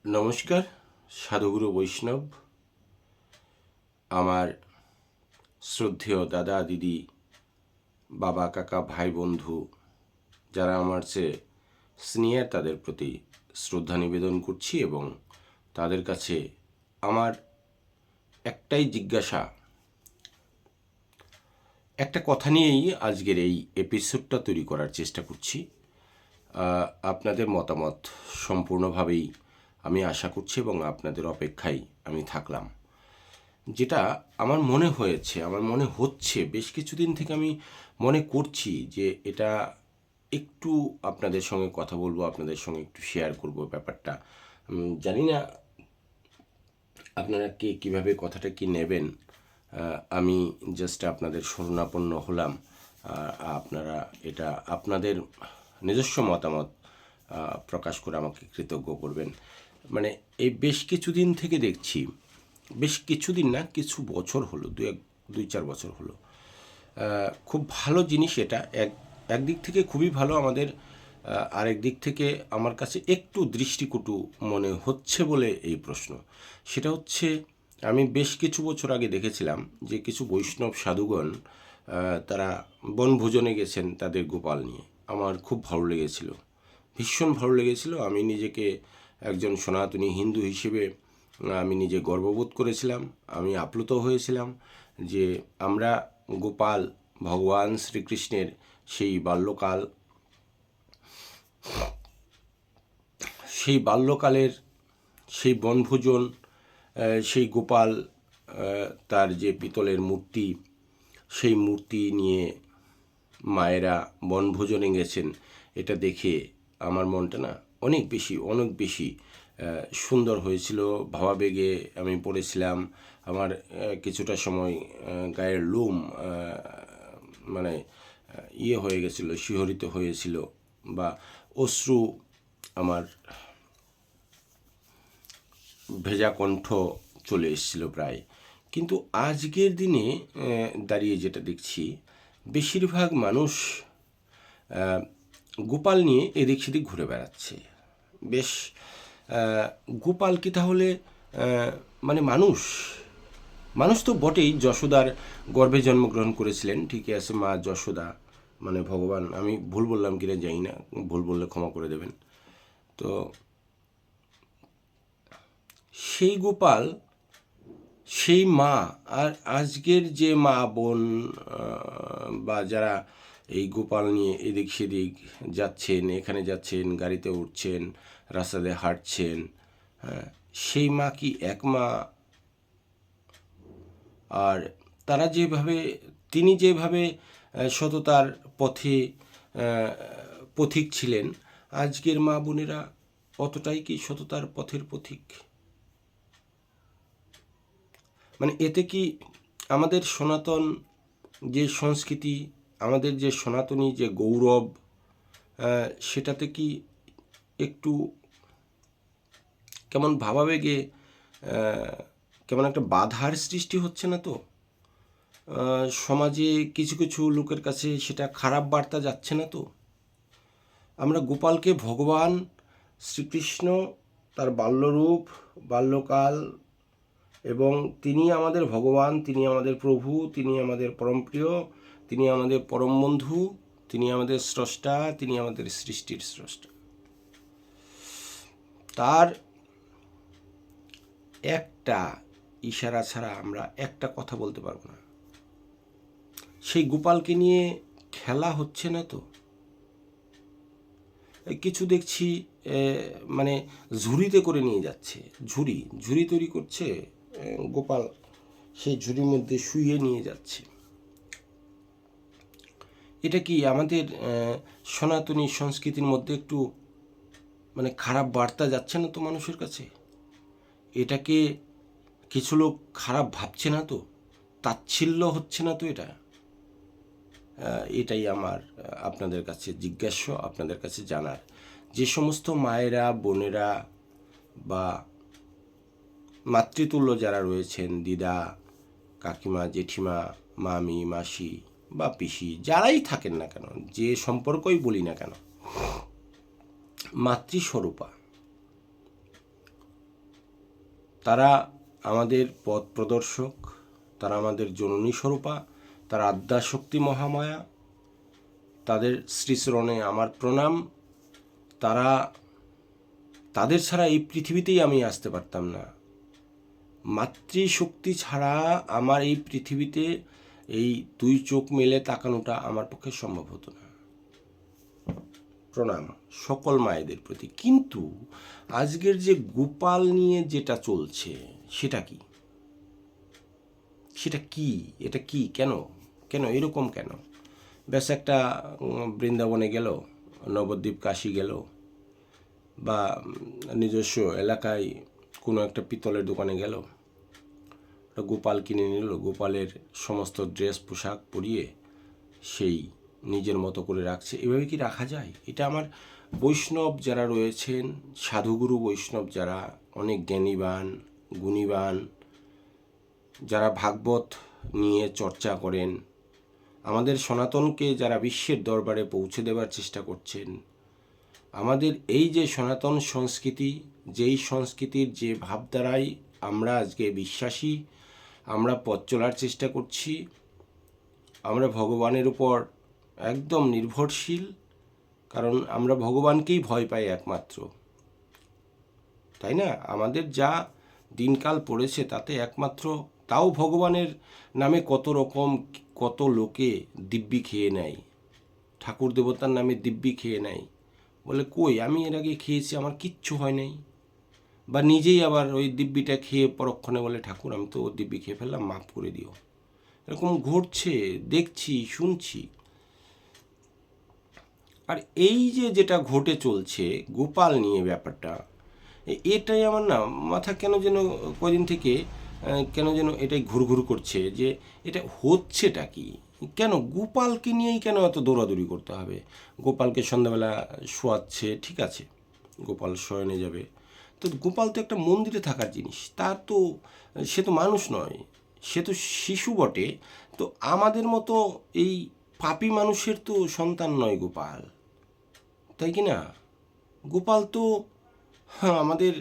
নমস্কার, সাধুগুরু বৈষ্ণব, আমার শ্রদ্ধেয় দাদা দিদি, বাবা কাকা ভাই বন্ধু যারা আমার চেয়ে সিনিয়র, তাদের প্রতি শ্রদ্ধা নিবেদন করছি এবং তাদের কাছে আমার একটাই জিজ্ঞাসা, একটা কথা নিয়েই আজকের এই এপিসোডটা তৈরি করার চেষ্টা করছি। আপনাদের মতামত সম্পূর্ণভাবেই আমি আশা করছি এবং আপনাদের অপেক্ষায় আমি থাকলাম। যেটা আমার মনে হচ্ছে বেশ কিছুদিন থেকে আমি মনে করছি যে এটা একটু আপনাদের সঙ্গে কথা বলবো, আপনাদের সঙ্গে একটু শেয়ার করব ব্যাপারটা। জানি না আপনারা কীভাবে কথাটা কি নেবেন। আমি জাস্ট আপনাদের শরণাপন্ন হলাম। আপনারা এটা আপনাদের নিজস্ব মতামত প্রকাশ করে আমাকে কৃতজ্ঞ করবেন। মানে এই বেশ কিছুদিন থেকে দেখছি, বেশ কিছুদিন না, কিছু বছর হলো, দুই চার বছর হলো, খুব ভালো জিনিস এটা। একদিক থেকে খুবই ভালো আমাদের, আরেক দিক থেকে আমার কাছে একটু দৃষ্টিকটু মনে হচ্ছে বলে এই প্রশ্ন। সেটা হচ্ছে, আমি বেশ কিছু বছর আগে দেখেছিলাম যে কিছু বৈষ্ণব সাধুগণ তারা বনভোজনে গেছেন তাদের গোপাল নিয়ে। আমার খুব ভালো লেগেছিল, ভীষণ ভালো লেগেছিল। আমি নিজেকে একজন সনাতনী হিন্দু হিসেবে আমি নিজে গর্ববোধ করেছিলাম। আমি আপ্লুত হয়েছিলাম যে আমরা গোপাল, ভগবান শ্রীকৃষ্ণের সেই বাল্যকালের সেই বনভোজন, সেই গোপাল, তার যে পিতলের মূর্তি, সেই মূর্তি নিয়ে মায়েরা বনভোজনে গেছেন, এটা দেখে আমার মনটা না অনেক বেশি সুন্দর হয়েছিল। ভাবাবেগে আমি পড়েছিলাম। আমার কিছুটা সময় গায়ের লোম মানে হয়ে গেছিল, শিহরিত হয়েছিল, বা অশ্রু আমার ভেজা কণ্ঠ চলে এসেছিল প্রায়। কিন্তু আজকের দিনে দাঁড়িয়ে যেটা দেখছি, বেশিরভাগ মানুষ গোপাল নিয়ে এদিক সেদিক ঘুরে বেড়াচ্ছে। বেশ, গোপাল কি তাহলে মানে মানুষ তো বটেই, যশোদার গর্ভে জন্মগ্রহণ করেছিলেন, ঠিকই আছে, মা যশোদা মানে ভগবান। আমি ভুল বললাম কিনা জানি না, ভুল বললে ক্ষমা করে দেবেন। তো সেই গোপাল, সেই মা, আর আজকের যে মা বোন বা যারা এই গোপাল নিয়ে এদিক সেদিক যাচ্ছেন, এখানে যাচ্ছেন, গাড়িতে উঠছেন, রাস্তাতে হাঁটছেন, সেই মা কি এক মা? আর তারা তিনি যেভাবে সততার পথে পথিক ছিলেন, আজকের মা বোনেরা অতটাই কি সততার পথের পথিক? মানে এতে কি আমাদের সনাতন যে সংস্কৃতি, আমাদের যে সনাতনী যে গৌরব, সেটাতে কি একটু কেমন ভাবাবেগে কেমন একটা বাধার সৃষ্টি হচ্ছে না তো? সমাজে কিছু কিছু লোকের কাছে সেটা খারাপ বার্তা যাচ্ছে না তো? আমরা গোপালকে ভগবান শ্রীকৃষ্ণ, তার বাল্যরূপ, বাল্যকাল, এবং তিনি আমাদের ভগবান, তিনি আমাদের প্রভু, তিনি আমাদের পরমপ্রিয়, তিনি আমাদের পরম বন্ধু, তিনি আমাদের স্রষ্টা, তিনি আমাদের সৃষ্টির স্রষ্টা। তার একটা ইশারা ছাড়া আমরা একটা কথা বলতে পারবো না। সেই গোপালকে নিয়ে খেলা হচ্ছে না তো? কিছু দেখছি মানে ঝুড়িতে করে নিয়ে যাচ্ছে, ঝুড়ি তৈরি করছে গোপাল, সেই ঝুড়ির মধ্যে শুইয়ে নিয়ে যাচ্ছে। এটা কি আমাদের সনাতনী সংস্কৃতির মধ্যে একটু মানে খারাপ বার্তা যাচ্ছে না তো মানুষের কাছে? এটাকে কিছু লোক খারাপ ভাবছে না তো? তাচ্ছিল্য হচ্ছে না তো? এটাই আমার আপনাদের কাছে জিজ্ঞাস্য, আপনাদের কাছে জানার। যে সমস্ত মায়েরা, বোনেরা বা মাতৃতুল্য যারা রয়েছেন, দিদা, কাকিমা, জেঠিমা, মামি, মাসি বা পিসি, যারাই থাকেন না কেন, যে সম্পর্কই বলি না কেন, মাতৃস্বরূপা, তারা আমাদের পথ প্রদর্শক, তারা আমাদের জননী স্বরূপা, তারা আদ্যাশক্তি মহামায়া। তাদের শ্রীচরণে আমার প্রণাম। তাদের ছাড়া এই পৃথিবীতেই আমি আসতে পারতাম না। মাতৃশক্তি ছাড়া আমার এই পৃথিবীতে এই দুই চোখ মেলে তাকানোটা আমার পক্ষে সম্ভব হতো না। প্রণাম সকল মায়েদের প্রতি। কিন্তু আজকের যে গোপাল নিয়ে যেটা চলছে সেটা কি? এটা কি? কেন এরকম কেন? ব্যাস একটা বৃন্দাবনে গেল, নবদ্বীপ কাশী গেল, বা নিজস্ব এলাকায় কোনো একটা পিতলের দোকানে গেল, গোপাল কিনে নিল, গোপালের সমস্ত ড্রেস পোশাক পরিয়ে সেই নিজের মতো করে রাখছে। এভাবে কি রাখা যায়? এটা আমার বৈষ্ণব যারা রয়েছেন, সাধুগুরু বৈষ্ণব যারা অনেক জ্ঞানীবান, গুণীবান, যারা ভাগবত নিয়ে চর্চা করেন, আমাদের সনাতনকে যারা বিশ্বের দরবারে পৌঁছে দেওয়ার চেষ্টা করছেন, আমাদের এই যে সনাতন সংস্কৃতি, যেই সংস্কৃতির যে ভাবধারায় আমরা আজকে বিশ্বাসী, আমরা পথ চলার চেষ্টা করছি, আমরা ভগবানের উপর একদম নির্ভরশীল, কারণ আমরা ভগবানকেই ভয় পাই একমাত্র, তাই না? আমাদের যা দিনকাল পড়েছে তাতে একমাত্র, তাও ভগবানের নামে কত লোকে দিব্যি খেয়ে নেয়, ঠাকুর দেবতার নামে দিব্যি খেয়ে নেয়, বলে কই আমি এর আগে খেয়েছি, আমার কিচ্ছু হয় নাই, বা নিজেই আবার ওই দিব্যিটা খেয়ে পরক্ষণে বলে ঠাকুর আমি তো দিব্যি খেয়ে ফেললাম, মাফ করে দিও। এরকম ঘটছে, দেখছি, শুনছি। আর এই যেটা ঘটে চলছে গোপাল নিয়ে ব্যাপারটা, এটাই আমার না মাথা কদিন থেকে কেন যেন এটাই ঘুরঘুর করছে যে এটা হচ্ছেটা কি? কেন গোপালকে নিয়েই কেন এত দৌড়াদৌড়ি করতে হবে? গোপালকে সন্ধ্যাবেলা শোয়াচ্ছে, ঠিক আছে, গোপাল শয়নে যাবে, তো গোপাল তো একটা মন্দিরে থাকার জিনিস, সে তো মানুষ নয়, সে তো শিশু বটে। তো আমাদের মতো এই পাপী মানুষের তো সন্তান নয় গোপাল, তাই কি না? গোপাল তো আমাদের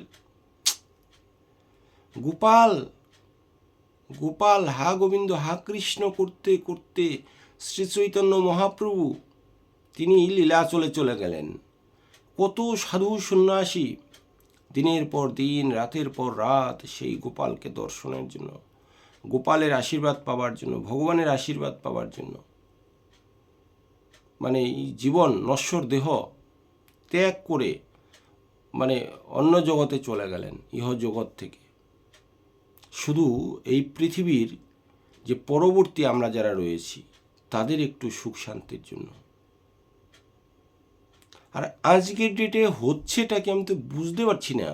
গোপাল হা গোবিন্দ হা কৃষ্ণ করতে করতে শ্রী চৈতন্য মহাপ্রভু তিনি লীলাচলে চলে গেলেন। কত সাধু সন্ন্যাসী দিনের পর দিন, রাতের পর রাত সেই গোপালকে দর্শনের জন্য, গোপালের আশীর্বাদ পাওয়ার জন্য, ভগবানের আশীর্বাদ পাওয়ার জন্য, মানে এই জীবন নশ্বর দেহ ত্যাগ করে অন্য জগতে চলে গেলেন, ইহ জগৎ থেকে। শুধু এই পৃথিবীর যে পরবর্তী আমরা যারা রয়েছি তাদের একটু সুখ শান্তির জন্য। আর আজকের ডেটে হচ্ছেটাকে আমি তো বুঝতে পারছি না।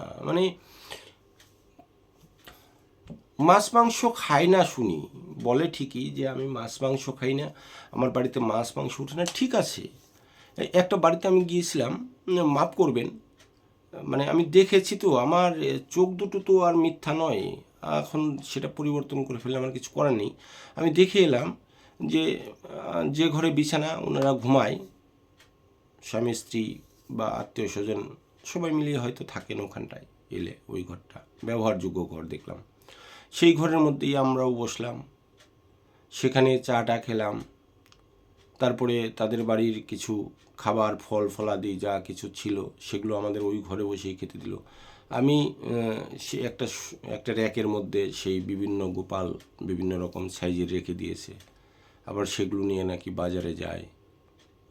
মাছ মাংস খাই না শুনি, বলে ঠিকই যে আমি মাছ মাংস খাই না, আমার বাড়িতে মাছ মাংস উঠে না, ঠিক আছে। একটা বাড়িতে আমি গিয়েছিলাম, মাফ করবেন, আমি দেখেছি তো, আমার চোখ দুটো তো আর মিথ্যা নয়, এখন সেটা পরিবর্তন করে ফেললে আমার কিছু করার নেই। আমি দেখে এলাম যে ঘরে বিছানা ওনারা ঘুমায়, স্বামী স্ত্রী বা আত্মীয় স্বজন সবাই মিলিয়ে হয়তো থাকেন ওখানটায়, এলে ওই ঘরটা ব্যবহারযোগ্য ঘর দেখলাম, সেই ঘরের মধ্যেই আমরাও বসলাম, সেখানে চাটা খেলাম, তারপরে তাদের বাড়ির কিছু খাবার ফল ফলাদি যা কিছু ছিল সেগুলো আমাদের ওই ঘরে বসেই খেতে দিল। আমি সে একটা র্যাকের মধ্যে সেই বিভিন্ন গোপাল বিভিন্ন রকম সাইজের রেখে দিয়েছে, আবার সেগুলো নিয়ে নাকি বাজারে যায়,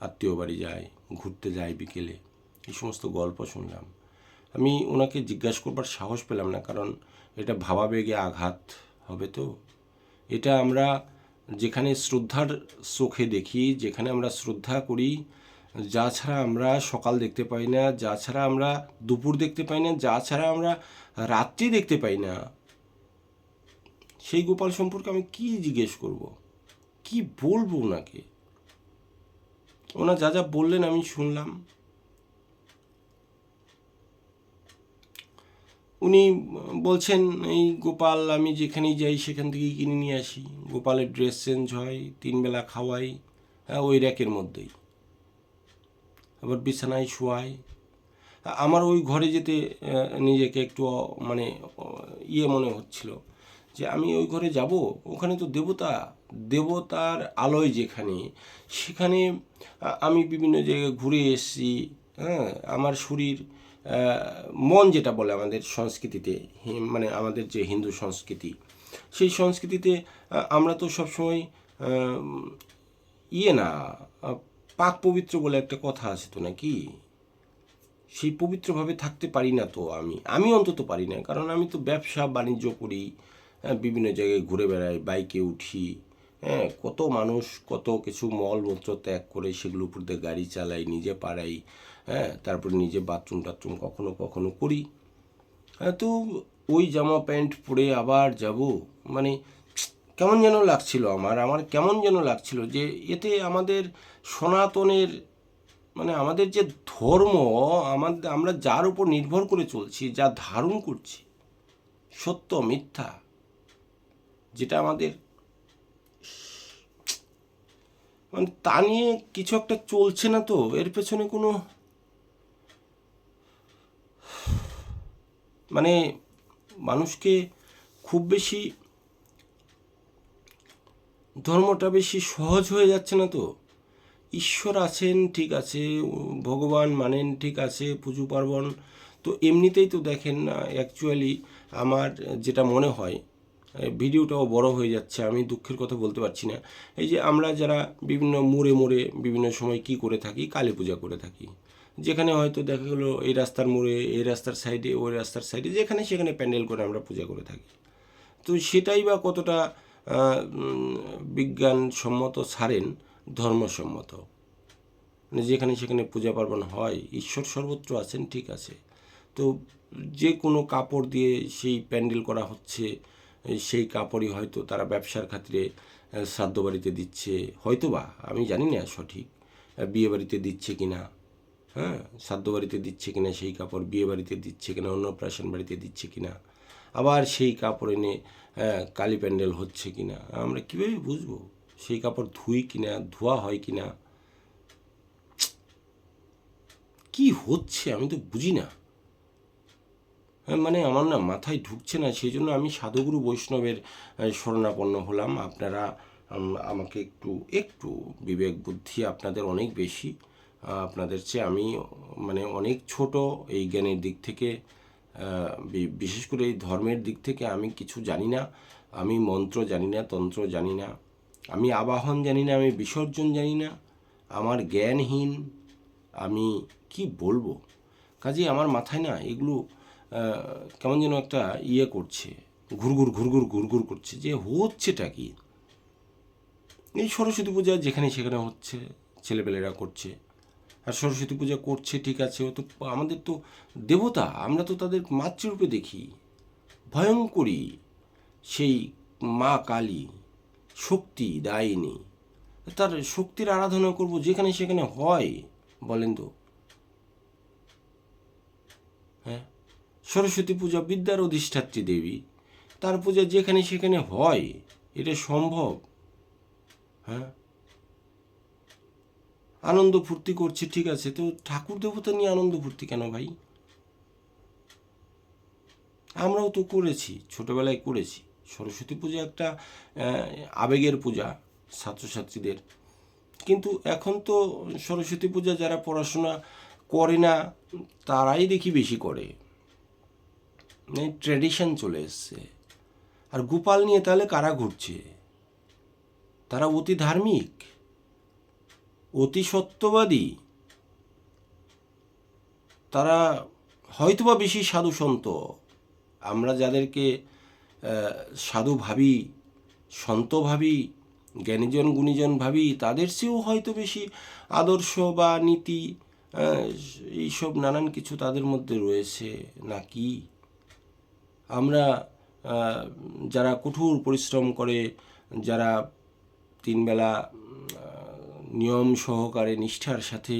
আত্মীয় বাড়ি যায়, ঘুরতে যায় বিকেলে, এই সমস্ত গল্প শুনলাম। আমি ওনাকে জিজ্ঞাসা করবার সাহস পেলাম না, কারণ এটা ভাবাবেগে আঘাত হবে। তো এটা আমরা যেখানে শ্রদ্ধার চোখে দেখি, যেখানে আমরা শ্রদ্ধা করি, যা ছাড়া আমরা সকাল দেখতে পাই না, যা ছাড়া আমরা দুপুর দেখতে পাই না, যা ছাড়া আমরা রাত্রি দেখতে পাই না, সেই গোপাল সম্পর্কে আমি কি জিজ্ঞেস করব, কি বলবো ওনাকে? ওনা যা যা বললেন আমি শুনলাম। উনি বলছেন এই গোপাল আমি যেখানেই যাই সেখান থেকেই কিনে নিয়ে আসি, গোপালের ড্রেস চেঞ্জ হয়, 3 বেলা খাওয়াই, ওই র্যাকের মধ্যেই, আবার বিছানায় শোয়াই। আমার ওই ঘরে যেতে নিজেকে একটু মানে মনে হচ্ছিল যে আমি ওই ঘরে যাব, ওখানে তো দেবতার আলোয় যেখানে, সেখানে আমি বিভিন্ন জায়গায় ঘুরে এসেছি। হ্যাঁ, আমার শরীর, মন যেটা বলে আমাদের সংস্কৃতিতে, মানে আমাদের যে হিন্দু সংস্কৃতি, সেই সংস্কৃতিতে আমরা তো সবসময় না, পাক পবিত্র বলে একটা কথা আছে তো নাকি, সেই পবিত্রভাবে থাকতে পারি না তো আমি অন্তত পারি না। কারণ আমি তো ব্যবসা বাণিজ্য করি, বিভিন্ন জায়গায় ঘুরে বেড়াই, বাইকে উঠি, হ্যাঁ, কত মানুষ কত কিছু মলমূত্র ত্যাগ করে সেগুলোর উপর দিয়ে গাড়ি চালাই, নিজে পাড়াই, হ্যাঁ, তারপরে নিজে বাথরুম টাথরুম কখনো কখনো করি। হ্যাঁ, তো ওই জামা প্যান্ট পরে আবার যাব, মানে কেমন যেন লাগছিল আমার কেমন যেন লাগছিল যে এতে আমাদের সনাতনের, মানে আমাদের যে ধর্ম, আমরা যার উপর নির্ভর করে চলছি, যা ধারণ করছি, সত্য মিথ্যা, যেটা আমাদের, মানে তা নিয়ে কিছু একটা চলছে না তো, এর পেছনে কোনো, মানে মানুষকে খুব বেশি, ধর্মটা বেশি সহজ হয়ে যাচ্ছে না তো। ঈশ্বর আছেন ঠিক আছে, ভগবান মানেন ঠিক আছে, পুজো পার্বণ তো এমনিতেই তো দেখেন না। অ্যাকচুয়ালি আমার যেটা মনে হয়, ভিডিওটাও বড় হয়ে যাচ্ছে, আমি দুঃখের কথা বলতে পারছি না। এই যে আমরা যারা বিভিন্ন মোড়ে মোড়ে বিভিন্ন সময় কি করে থাকি, কালী পূজা করে থাকি, যেখানে হয়তো দেখা গেলো এই রাস্তার মোড়ে, এই রাস্তার সাইডে, ওই রাস্তার সাইডে, যেখানে সেখানে প্যান্ডেল করে আমরা পূজা করে থাকি। তো সেটাই বা কতটা বিজ্ঞানসম্মত ছাড়েন, ধর্মসম্মত, মানে যেখানে সেখানে পূজা পার্বণ হয়, ঈশ্বর সর্বত্র আছেন ঠিক আছে, তো যে কোনো কাপড় দিয়ে সেই প্যান্ডেল করা হচ্ছে, সেই কাপড়ই হয়তো তারা ব্যবসার খাতিরে শ্রাদ্ধ বাড়িতে দিচ্ছে, হয়তো বা, আমি জানি না সঠিক, বিয়ে বাড়িতে দিচ্ছে কিনা, হ্যাঁ, শ্রাদ্ধ বাড়িতে দিচ্ছে কিনা সেই কাপড়, বিয়ে বাড়িতে দিচ্ছে কিনা, অন্নপ্রাশন বাড়িতে দিচ্ছে কিনা, আবার সেই কাপড় এনে কালী প্যান্ডেল হচ্ছে কিনা, আমরা কীভাবে বুঝবো? সেই কাপড় ধুই কিনা, ধোয়া হয় কিনা, কি হচ্ছে আমি তো বুঝি না। মানে আমার না মাথায় ঢুকছে না, সেই জন্য আমি সাধুগুরু বৈষ্ণবের শরণাপন্ন হলাম। আপনারা আমাকে একটু একটু বিবেক বুদ্ধি আপনাদের অনেক বেশি, আপনাদের চেয়ে আমি মানে অনেক ছোট এই জ্ঞানের দিক থেকে, বিশেষ করে এই ধর্মের দিক থেকে আমি কিছু জানি না। আমি মন্ত্র জানি না, তন্ত্র জানি না, আমি আবাহন জানি না, আমি বিসর্জন জানি না, আমার জ্ঞানহীন, আমি কি বলবো। কাজেই আমার মাথায় না এগুলো কেমন যেন একটা করছে, ঘুরঘুর ঘুরঘুর ঘুরঘুর করছে, যে হচ্ছেটা কি। এই সরস্বতী পূজা যেখানে সেখানে হচ্ছে, ছেলেপেলেরা করছে, আর সরস্বতী পূজা করছে ঠিক আছে, ও তো আমাদের তো দেবতা, আমরা তো তাদের মাতৃরূপে দেখি, ভয়ঙ্করী সেই মা কালী, শক্তি দায়িনী, তার শক্তির আরাধনা করব যেখানে সেখানে হয়, বলেন তো? হ্যাঁ, সরস্বতী পূজা বিদ্যার অধিষ্ঠাত্রী দেবী, তার পূজা যেখানে সেখানে হয়, এটা সম্ভব? হ্যাঁ, আনন্দ ফুর্তি করছে ঠিক আছে, তো ঠাকুর দেবতা নিয়ে আনন্দ ফুর্তি কেন ভাই? আমরাও তো করেছি, ছোটবেলায় করেছি। সরস্বতী পূজা একটা আবেগের পূজা ছাত্রছাত্রীদের, কিন্তু এখন তো সরস্বতী পূজা যারা পড়াশোনা করে না তারাই দেখি বেশি করে, ট্র্যাডিশন চলে এসছে। আর গোপাল নিয়ে তাহলে কারা ঘুরছে? তারা অতি ধার্মিক, অতি সত্যবাদী, তারা হয়তোবা বেশি সাধু সন্ত। আমরা যাদেরকে সাধু ভাবি, সন্ত ভাবি, জ্ঞানীজন গুণীজন ভাবি, তাদের চেয়েও হয়তো বেশি আদর্শ বা নীতি, এইসব নানান কিছু তাদের মধ্যে রয়েছে নাকি। আমরা যারা কঠোর পরিশ্রম করে, যারা তিনবেলা নিয়ম সহকারে নিষ্ঠার সাথে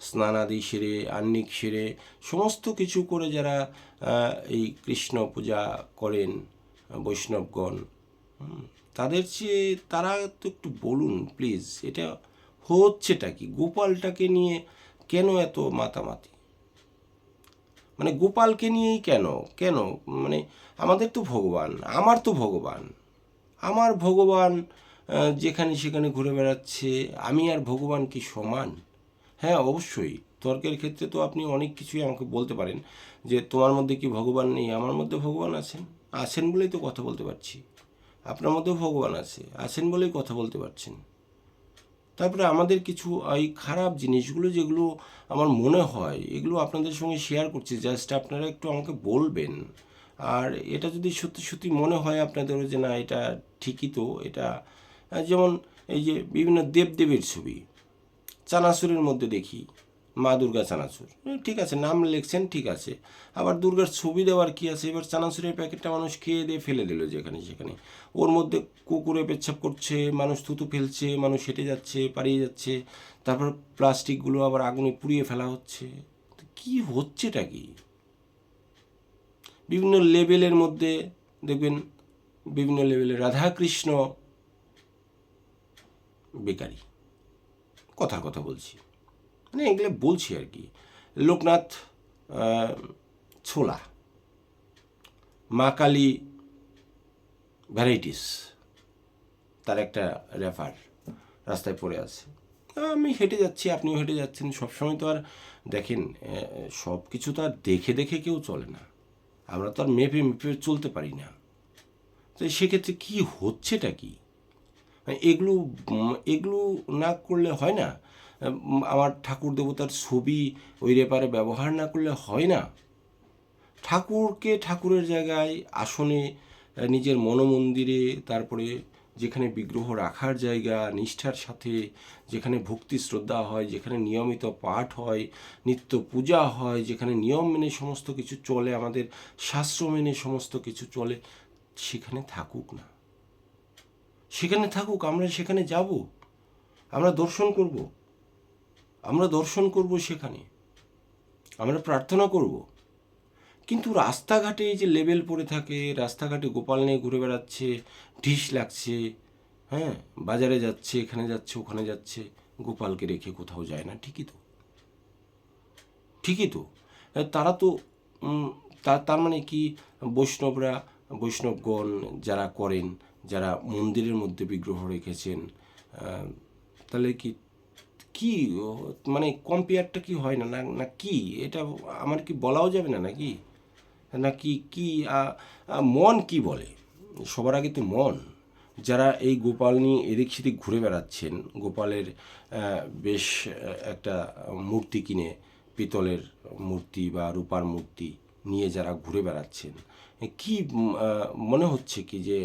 স্নানাদি সেরে, আহ্নিক সেরে, সমস্ত কিছু করে যারা এই কৃষ্ণ পূজা করেন বৈষ্ণবগণ, তাদের চেয়ে তারা তো একটু বলুন প্লিজ, এটা হচ্ছেটা কি? গোপালটাকে নিয়ে কেন এত মাতামাতি? মানে গোপালকে নিয়েই কেন কেন মানে আমাদের তো ভগবান, আমার তো ভগবান, আমার ভগবান যেখানে সেখানে ঘুরে বেড়াচ্ছে, আমি আর ভগবান কি সমান? হ্যাঁ, অবশ্যই তর্কের ক্ষেত্রে তো আপনি অনেক কিছুই আমাকে বলতে পারেন যে তোমার মধ্যে কি ভগবান নেই? আমার মধ্যে ভগবান আছেন, আছেন বলেই তো কথা বলতে পারছি। আপনার মধ্যেও ভগবান আছেন বলেই কথা বলতে পারছেন। তারপরে আমাদের কিছু এই খারাপ জিনিসগুলো যেগুলো আমার মনে হয় এগুলো আপনাদের সঙ্গে শেয়ার করছি, জাস্ট আপনারা একটু আমাকে বলবেন। আর এটা যদি সত্যি সত্যি মনে হয় আপনাদেরও যে না এটা ঠিকই, তো এটা যেমন এই যে বিভিন্ন দেবদেবীর ছবি চানাচুরের মধ্যে দেখি, মা দুর্গা চানাচুর, ঠিক আছে নাম লিখছেন, ঠিক আছে, আবার দুর্গার ছবি দেওয়ার কি আছে? এবার চানাচুরের প্যাকেটটা মানুষ খেয়ে দিয়ে ফেলে দিল যেখানে সেখানে, ওর মধ্যে কুকুরে পেচ্ছাপ করছে, মানুষ থুতু ফেলছে, মানুষ হেঁটে যাচ্ছে, পালিয়ে যাচ্ছে, তারপর প্লাস্টিকগুলো আবার আগুনে পুড়িয়ে ফেলা হচ্ছে। তো কী হচ্ছেটা কি? বিভিন্ন লেভেলের মধ্যে দেখবেন, বিভিন্ন লেভেলে রাধাকৃষ্ণ বেকারি, কথার কথা বলছি, মানে এগুলো বলছি আর কি। লোকনাথ ছোলা, মা কালী ভ্যারাইটিস, তার একটা রেফার রাস্তায় পড়ে আছে। আমি হেঁটে যাচ্ছি, আপনিও হেঁটে যাচ্ছেন, সবসময় তো আর দেখেন সব কিছু তো আর দেখে দেখে কেউ চলে না, আমরা তো আর মেপে মেপে চলতে পারি না। তো সেক্ষেত্রে কী হচ্ছেটা কি? এগুলো এগুলো না করলে হয় না। আমার ঠাকুর দেবতার ছবি ওই রেপারে ব্যবহার না করলে হয় না। ঠাকুরকে ঠাকুরের জায়গায় আসনে, নিজের মনোমন্দিরে, তারপরে যেখানে বিগ্রহ রাখার জায়গা নিষ্ঠার সাথে, যেখানে ভক্তি শ্রদ্ধা হয়, যেখানে নিয়মিত পাঠ হয়, নিত্য পূজা হয়, যেখানে নিয়ম মেনে সমস্ত কিছু চলে, আমাদের শাস্ত্র মেনে সমস্ত কিছু চলে, সেখানে থাকুক না, সেখানে থাকুক, আমরা সেখানে যাব, আমরা দর্শন করব, আমরা দর্শন করব, সেখানে আমরা প্রার্থনা করব। কিন্তু রাস্তাঘাটে এই যে লেবেল পড়ে থাকে, রাস্তাঘাটে গোপাল নিয়ে ঘুরে বেড়াচ্ছে, ঢিস লাগছে, হ্যাঁ, বাজারে যাচ্ছে, এখানে যাচ্ছে, ওখানে যাচ্ছে, গোপালকে রেখে কোথাও যায় না। ঠিকই তো, ঠিকই তো। তারা তো তার মানে কি, বৈষ্ণবরা, বৈষ্ণবগণ যারা করেন, যারা মন্দিরের মধ্যে বিগ্রহ রেখেছেন, তাহলে কি কি মানে কম্পেয়ারটা কি হয় না? না কি এটা আমার কি বলাও যাবে না নাকি? নাকি কি মন কি বলে? সবার আগে তো মন। যারা এই গোপাল নিয়ে এদিক সেদিক ঘুরে বেড়াচ্ছেন, গোপালের বেশ একটা মূর্তি কিনে, পিতলের মূর্তি বা রূপার মূর্তি নিয়ে যারা ঘুরে বেড়াচ্ছেন, কি মনে হচ্ছে কি যে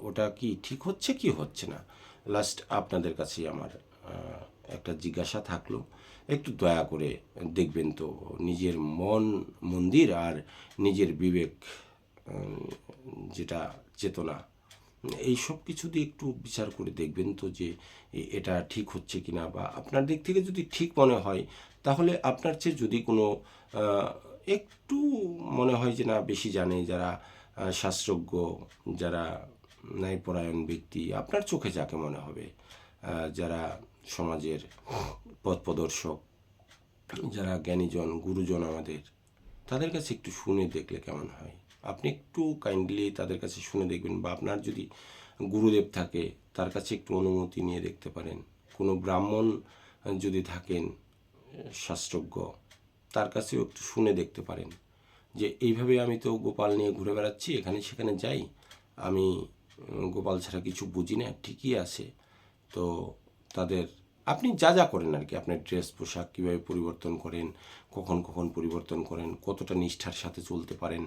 ওটা কি ঠিক হচ্ছে কি হচ্ছে না? লাস্ট আপনাদের কাছেই আমার একটা জিজ্ঞাসা থাকলো, একটু দয়া করে দেখবেন তো নিজের মন্দির আর নিজের বিবেক, যেটা চেতনা, এই সব কিছু দিয়ে একটু বিচার করে দেখবেন তো যে এটা ঠিক হচ্ছে কি না, বা আপনার দিক থেকে যদি ঠিক মনে হয় তাহলে আপনার চেয়ে যদি কোনো একটু মনে হয় যে না বেশি জানে, যারা শাস্ত্রজ্ঞ, যারা ন্যায়পরায়ণ ব্যক্তি, আপনার চোখে যাকে মনে হবে, যারা সমাজের পথ প্রদর্শক, যারা জ্ঞানীজন গুরুজন আমাদের, তাদের কাছে একটু শুনে দেখলে কেমন হয়? আপনি একটু কাইন্ডলি তাদের কাছে শুনে দেখবেন, বা আপনার যদি গুরুদেব থাকে তার কাছে একটু অনুমতি নিয়ে দেখতে পারেন। কোনো ব্রাহ্মণ যদি থাকেন শাস্ত্রজ্ঞ, তার কাছেও একটু শুনে দেখতে পারেন যে এইভাবে আমি তো গোপাল নিয়ে ঘুরে বেড়াচ্ছি, এখানে সেখানে যাই, আমি গোপাল ছাড়া কিছু বুঝি না, ঠিকই আছে। তো তাদের আপনি যা যা করেন আর কি, আপনার ড্রেস পোশাক কীভাবে পরিবর্তন করেন, কখন কখন পরিবর্তন করেন, কতটা নিষ্ঠার সাথে চলতে পারেন,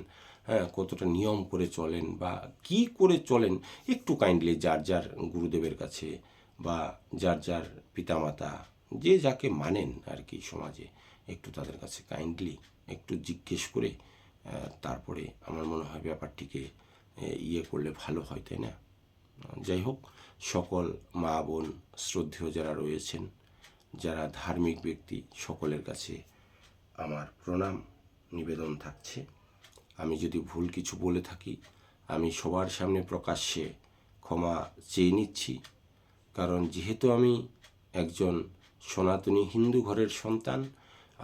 হ্যাঁ, কতটা নিয়ম করে চলেন বা কি করে চলেন, একটু কাইন্ডলি যার যার গুরুদেবের কাছে বা যার যার পিতামাতা, যে যাকে মানেন আর কি সমাজে, একটু তাদের কাছে কাইন্ডলি একটু জিজ্ঞেস করে তারপরে আমার মনে হয় ব্যাপারটিকে ইয়ে করলে ভালো হয়, তাই না? যাই হোক, সকল মা বোন শ্রদ্ধেয় যারা রয়েছেন, যারা ধার্মিক ব্যক্তি, সকলের কাছে আমার প্রণাম নিবেদন থাকছে। আমি যদি ভুল কিছু বলে থাকি, আমি সবার সামনে প্রকাশ্যে ক্ষমা চেয়ে নিচ্ছি, কারণ যেহেতু আমি একজন সনাতনী হিন্দু ঘরের সন্তান,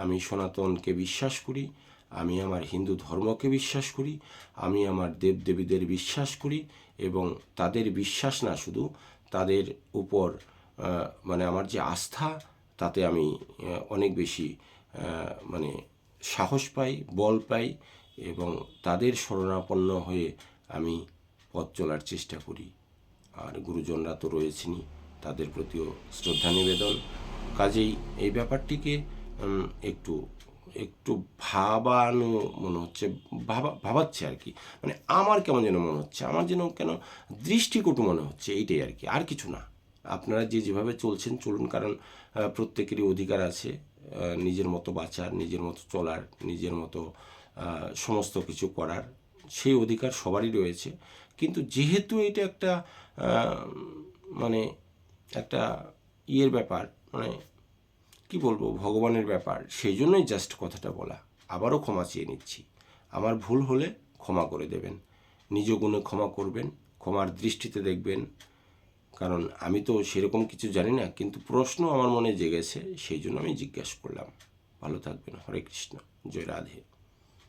আমি সনাতনকে বিশ্বাস করি, আমি আমার হিন্দু ধর্মকে বিশ্বাস করি, আমি আমার দেবদেবীদের বিশ্বাস করি, এবং তাদের বিশ্বাস না শুধু, তাদের উপর মানে আমার যে আস্থা, তাতে আমি অনেক বেশি মানে সাহস পাই, বল পাই, এবং তাদের শরণাপন্ন হয়ে আমি পথ চলার চেষ্টা করি। আর গুরুজনরা তো রয়েছেনই, তাদের প্রতিও শ্রদ্ধা নিবেদন। কাজেই এই ব্যাপারটিকে একটু একটু ভাবানো মনে হচ্ছে, ভাবাচ্ছে আর কি। মানে আমার কেমন যেন মনে হচ্ছে, আমার যেন কেন দৃষ্টিকটু মনে হচ্ছে, এইটাই আর কি, আর কিছু না। আপনারা যেভাবে চলছেন চলুন, কারণ প্রত্যেকেরই অধিকার আছে নিজের মতো বাঁচার, নিজের মতো চলার, নিজের মতো সমস্ত কিছু করার, সেই অধিকার সবারই রয়েছে। কিন্তু যেহেতু এটা একটা মানে একটা ইয়ের ব্যাপার, মানে কি বলবো, ভগবানের ব্যাপার, সেই জন্যই জাস্ট কথাটা বলা। আবারও ক্ষমা চেয়ে নিচ্ছি, আমার ভুল হলে ক্ষমা করে দেবেন, নিজ গুণে ক্ষমা করবেন, ক্ষমার দৃষ্টিতে দেখবেন। কারণ আমি তো সেরকম কিছু জানি না, কিন্তু প্রশ্ন আমার মনে জেগেছে, সেই জন্য আমি জিজ্ঞাসা করলাম। ভালো থাকবেন। হরে কৃষ্ণ। জয় রাধে।